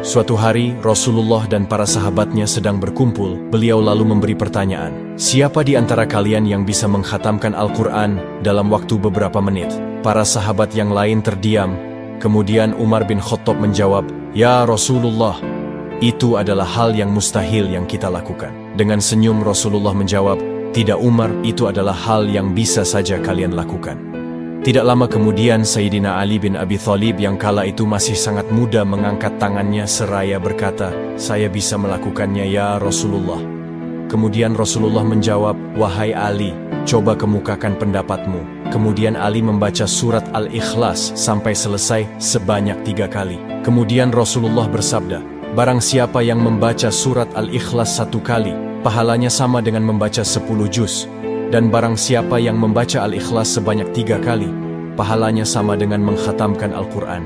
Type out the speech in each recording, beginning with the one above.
Suatu hari, Rasulullah dan para sahabatnya sedang berkumpul. Beliau lalu memberi pertanyaan, "Siapa di antara kalian yang bisa mengkhatamkan Al-Quran dalam waktu beberapa menit?" Para sahabat yang lain terdiam. Kemudian Umar bin Khattab menjawab, "Ya Rasulullah, itu adalah hal yang mustahil yang kita lakukan." Dengan senyum Rasulullah menjawab, "Tidak Umar, itu adalah hal yang bisa saja kalian lakukan." Tidak lama kemudian Sayyidina Ali bin Abi Thalib yang kala itu masih sangat muda mengangkat tangannya seraya berkata, "Saya bisa melakukannya ya Rasulullah." Kemudian Rasulullah menjawab, "Wahai Ali, coba kemukakan pendapatmu." Kemudian Ali membaca surat Al-Ikhlas sampai selesai sebanyak 3 kali. Kemudian Rasulullah bersabda, "Barang siapa yang membaca surat Al-Ikhlas 1 kali, pahalanya sama dengan membaca 10 juz. Dan barang siapa yang membaca Al-Ikhlas sebanyak 3 kali, pahalanya sama dengan mengkhatamkan Al-Quran."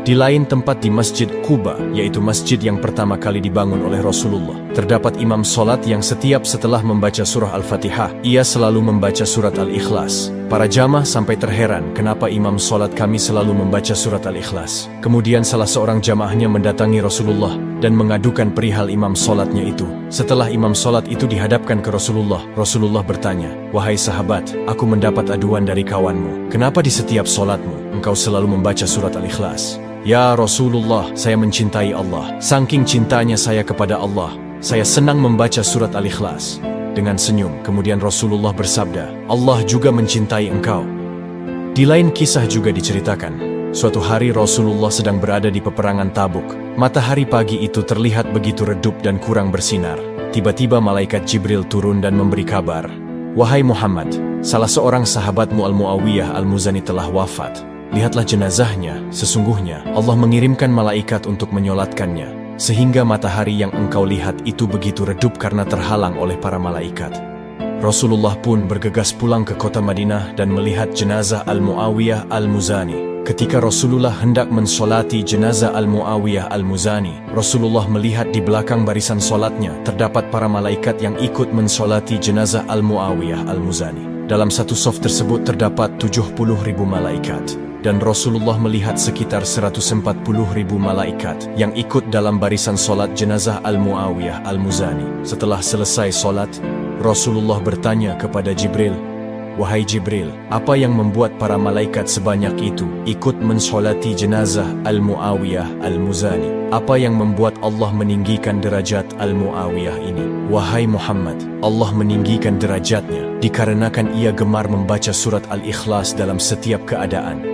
Di lain tempat di Masjid Quba, yaitu masjid yang pertama kali dibangun oleh Rasulullah, terdapat imam solat yang setiap setelah membaca surah Al-Fatihah, ia selalu membaca surat Al-Ikhlas. Para jamaah sampai terheran kenapa imam solat kami selalu membaca surat Al-Ikhlas. Kemudian salah seorang jamaahnya mendatangi Rasulullah dan mengadukan perihal imam solatnya itu. Setelah imam solat itu dihadapkan ke Rasulullah, Rasulullah bertanya, "Wahai sahabat, aku mendapat aduan dari kawanmu. Kenapa di setiap solatmu engkau selalu membaca surat Al-Ikhlas?" "Ya Rasulullah, saya mencintai Allah. Saking cintanya saya kepada Allah, saya senang membaca surat Al-Ikhlas." Dengan senyum, kemudian Rasulullah bersabda, "Allah juga mencintai engkau." Di lain kisah juga diceritakan, suatu hari Rasulullah sedang berada di peperangan Tabuk. Matahari pagi itu terlihat begitu redup dan kurang bersinar. Tiba-tiba malaikat Jibril turun dan memberi kabar, "Wahai Muhammad, salah seorang sahabatmu Al-Muawiyah Al-Muzani telah wafat. Lihatlah jenazahnya, sesungguhnya Allah mengirimkan malaikat untuk menyolatkannya, sehingga matahari yang engkau lihat itu begitu redup karena terhalang oleh para malaikat." Rasulullah pun bergegas pulang ke kota Madinah dan melihat jenazah Al-Muawiyah Al-Muzani. Ketika Rasulullah hendak mensolati jenazah Al-Muawiyah Al-Muzani, Rasulullah melihat di belakang barisan solatnya terdapat para malaikat yang ikut mensolati jenazah Al-Muawiyah Al-Muzani. Dalam satu saf tersebut terdapat 70.000 malaikat. Dan Rasulullah melihat sekitar 140.000 malaikat yang ikut dalam barisan solat jenazah Al-Muawiyah Al-Muzani. Setelah selesai solat, Rasulullah bertanya kepada Jibril, "Wahai Jibril, apa yang membuat para malaikat sebanyak itu ikut mensolati jenazah Al-Muawiyah Al-Muzani? Apa yang membuat Allah meninggikan derajat Al-Muawiyah ini?" "Wahai Muhammad, Allah meninggikan derajatnya dikarenakan ia gemar membaca surat Al-Ikhlas dalam setiap keadaan.